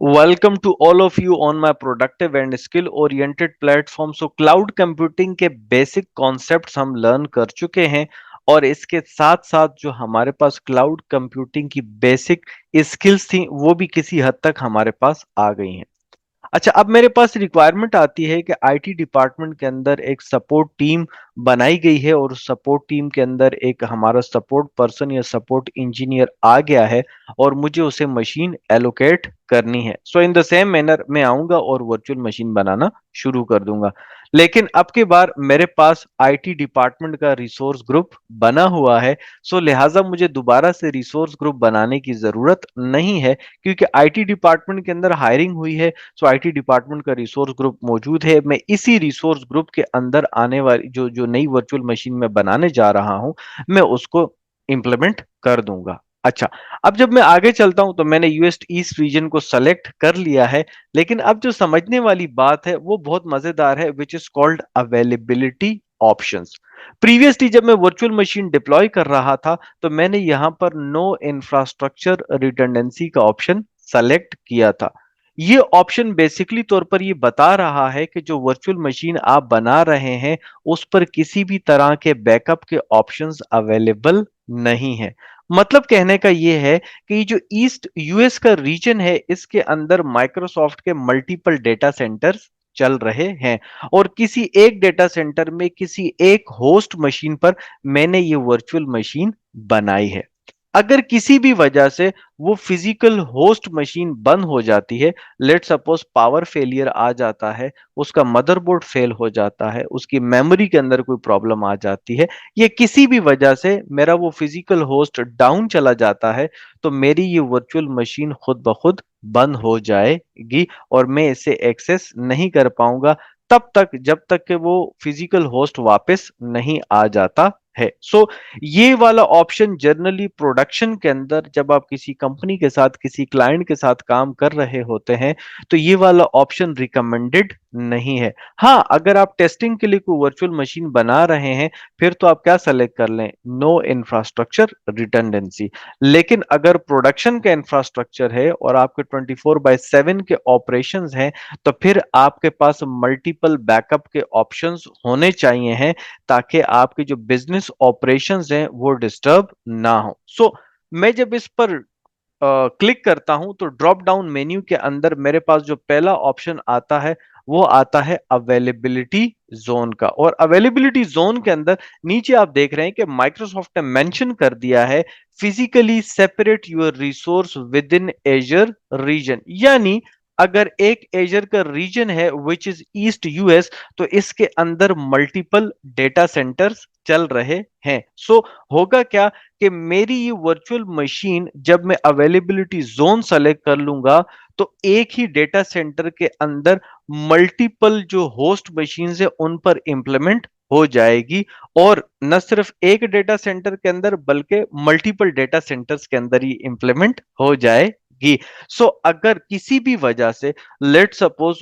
Welcome to all of you on my productive and skill oriented platform. So cloud computing के basic concepts हम learn कर चुके हैं और इसके साथ साथ जो हमारे पास क्लाउड कंप्यूटिंग की बेसिक स्किल्स थी वो भी किसी हद तक हमारे पास आ गई हैं। अच्छा, अब मेरे पास रिक्वायरमेंट आती है कि आईटी डिपार्टमेंट के अंदर एक सपोर्ट टीम बनाई गई है और सपोर्ट टीम के अंदर एक हमारा सपोर्ट पर्सन या सपोर्ट इंजीनियर आ गया है और मुझे उसे मशीन एलोकेट करनी है। सो इन द सेम मैनर मैं आऊंगा और वर्चुअल मशीन बनाना शुरू कर दूंगा। लेकिन अब की बार मेरे पास आईटी डिपार्टमेंट का रिसोर्स ग्रुप बना हुआ है। सो लिहाजा मुझे दोबारा से रिसोर्स ग्रुप बनाने की जरूरत नहीं है, क्योंकि आईटी डिपार्टमेंट के अंदर हायरिंग हुई है। सो आईटी डिपार्टमेंट का रिसोर्स ग्रुप मौजूद है। मैं इसी रिसोर्स ग्रुप के अंदर आने वाली जो जो नई वर्चुअल मशीन में बनाने जा रहा हूं, मैं उसको इंप्लीमेंट कर दूंगा। अच्छा, अब जब मैं आगे चलता हूं तो मैंने यूएस ईस्ट रीजन को सेलेक्ट कर लिया है। लेकिन अब जो समझने वाली बात है वो बहुत मजेदार है, which is called availability options. Previously जब मैं वर्चुअल मशीन डिप्लॉय कर रहा था तो मैंने यहां पर नो इंफ्रास्ट्रक्चर रिडंडेंसी का ऑप्शन सेलेक्ट किया था। ये ऑप्शन बेसिकली तौर पर ये बता रहा है कि जो वर्चुअल मशीन आप बना रहे हैं उस पर किसी भी तरह के बैकअप के ऑप्शंस अवेलेबल नहीं है। मतलब कहने का ये है कि ये जो ईस्ट यूएस का रीजन है इसके अंदर माइक्रोसॉफ्ट के मल्टीपल डेटा सेंटर्स चल रहे हैं और किसी एक डेटा सेंटर में किसी एक होस्ट मशीन पर मैंने ये वर्चुअल मशीन बनाई है। अगर किसी भी वजह से वो फिजिकल होस्ट मशीन बंद हो जाती है, लेट सपोज पावर फेलियर आ जाता है, उसका मदरबोर्ड फेल हो जाता है, उसकी मेमोरी के अंदर कोई प्रॉब्लम आ जाती है, या किसी भी वजह से मेरा वो फिजिकल होस्ट डाउन चला जाता है, तो मेरी ये वर्चुअल मशीन खुद ब खुद बंद हो जाएगी और मैं इसे एक्सेस नहीं कर पाऊंगा तब तक जब तक कि वो फिजिकल होस्ट वापस नहीं आ जाता है। सो ये वाला ऑप्शन जनरली प्रोडक्शन के अंदर जब आप किसी कंपनी के साथ किसी क्लाइंट के साथ काम कर रहे होते हैं तो ये वाला ऑप्शन रिकमेंडेड नहीं है। हाँ, अगर आप टेस्टिंग के लिए कोई वर्चुअल मशीन बना रहे हैं फिर तो आप क्या सेलेक्ट कर लें, नो इंफ्रास्ट्रक्चर रिडंडेंसी। लेकिन अगर प्रोडक्शन का इंफ्रास्ट्रक्चर है और आपके 24/7 के ऑपरेशंस हैं तो फिर आपके पास मल्टीपल बैकअप के ऑप्शंस होने चाहिए हैं ताकि आपके जो बिजनेस ऑपरेशंस हैं वो डिस्टर्ब ना हो। सो मैं जब इस पर क्लिक करता हूं तो ड्रॉप डाउन मेन्यू के अंदर मेरे पास जो पहला ऑप्शन आता है वो आता है अवेलेबिलिटी जोन का। और अवेलेबिलिटी जोन के अंदर नीचे आप देख रहे हैं कि माइक्रोसॉफ्ट ने मेंशन कर दिया है physically separate your resource within Azure region. यानी अगर एक एजर का रीजन है विच इज ईस्ट यूएस तो इसके अंदर मल्टीपल डेटा सेंटर्स चल रहे हैं। सो होगा क्या कि मेरी ये वर्चुअल मशीन जब मैं अवेलेबिलिटी जोन सेलेक्ट कर लूंगा तो एक ही डेटा सेंटर के अंदर मल्टीपल जो होस्ट मशीन है उन पर इंप्लीमेंट हो जाएगी और न सिर्फ एक डेटा सेंटर के अंदर बल्कि मल्टीपल डेटा सेंटर्स के अंदर ही इंप्लीमेंट हो जाएगी। सो अगर किसी भी वजह से लेट सपोज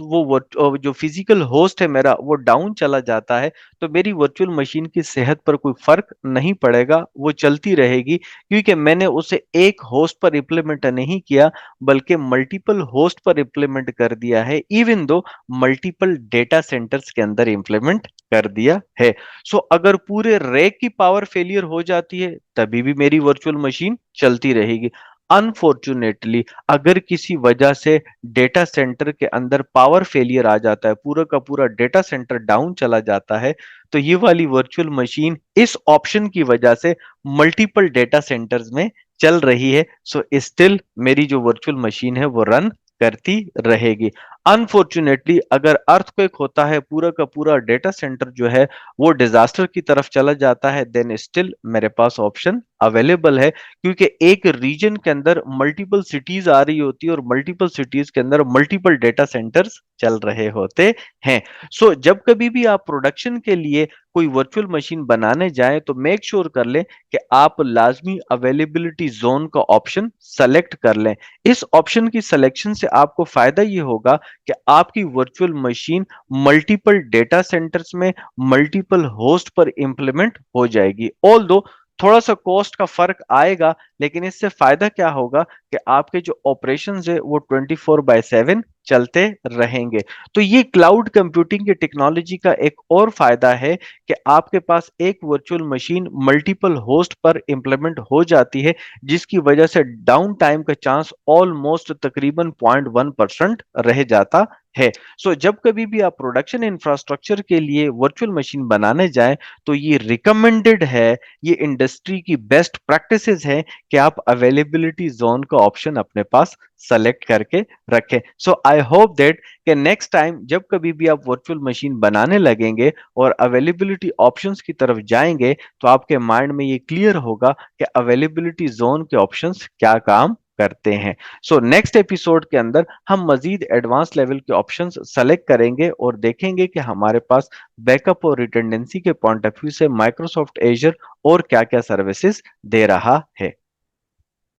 जो फिजिकल होस्ट है मेरा वो डाउन चला जाता है तो मेरी वर्चुअल मशीन की सेहत पर कोई फर्क नहीं पड़ेगा, वो चलती रहेगी, क्योंकि मैंने उसे एक होस्ट पर इंप्लीमेंट नहीं किया बल्कि मल्टीपल होस्ट पर इंप्लीमेंट कर दिया है, even though multiple data centres के अंदर इंप्लीमेंट कर दिया है। सो अगर पूरे रैक की पावर फेलियर हो जाती है तभी भी मेरी वर्चुअल मशीन चलती रहेगी। अनफॉर्चुनेटली अगर किसी वजह से डेटा सेंटर के अंदर पावर फेलियर आ जाता है, पूरा का पूरा डेटा सेंटर डाउन चला जाता है, तो ये वाली वर्चुअल मशीन इस ऑप्शन की वजह से मल्टीपल डेटा सेंटर्स में चल रही है। सो स्टिल मेरी जो वर्चुअल मशीन है वो रन करती रहेगी। अनफॉर्चुनेटली अगर अर्थक्वेक होता है, पूरा का पूरा डेटा सेंटर जो है वो डिजास्टर की तरफ चला जाता है, देन स्टिल मेरे पास ऑप्शन अवेलेबल है, क्योंकि एक रीजन के अंदर मल्टीपल सिटीज आ रही होती है और मल्टीपल सिटीज के अंदर मल्टीपल डेटा सेंटर्स चल रहे होते हैं। सो जब कभी भी आप प्रोडक्शन के लिए कोई वर्चुअल मशीन बनाने जाएं तो मेक श्योर कर लें कि आप लाजमी अवेलेबिलिटी जोन का ऑप्शन सेलेक्ट कर लें। इस ऑप्शन की सिलेक्शन से आपको फायदा ये होगा कि आपकी virtual machine multiple data centres में मल्टीपल होस्ट पर इंप्लीमेंट हो जाएगी। ऑल दो थोड़ा सा कॉस्ट का फर्क आएगा, लेकिन इससे फायदा क्या होगा कि आपके जो ऑपरेशंस है वो 24/7 चलते रहेंगे। तो ये क्लाउड कंप्यूटिंग की टेक्नोलॉजी का एक और फायदा है कि आपके पास एक वर्चुअल मशीन मल्टीपल होस्ट पर इंप्लीमेंट हो जाती है, जिसकी वजह से डाउन टाइम का चांस ऑलमोस्ट तकरीबन 0.1% रह जाता है। सो जब कभी भी आप प्रोडक्शन इंफ्रास्ट्रक्चर के लिए वर्चुअल मशीन बनाने जाएं, तो ये रिकमेंडेड है, ये इंडस्ट्री की बेस्ट प्रैक्टिसेस है कि आप अवेलेबिलिटी जोन का ऑप्शन अपने पास सेलेक्ट करके रखें। सो आई होप दैट कि नेक्स्ट टाइम जब कभी भी आप वर्चुअल मशीन बनाने लगेंगे और अवेलेबिलिटी ऑप्शंस की तरफ जाएंगे, तो आपके माइंड में ये क्लियर होगा कि अवेलेबिलिटी जोन के ऑप्शंस क्या काम करते हैं। सो नेक्स्ट एपिसोड के अंदर हम मजीद एडवांस लेवल के ऑप्शंस सेलेक्ट करेंगे और देखेंगे कि हमारे पास बैकअप और रिडंडेंसी के पॉइंट ऑफ व्यू से माइक्रोसॉफ्ट एजर और क्या-क्या सर्विसेज दे रहा है।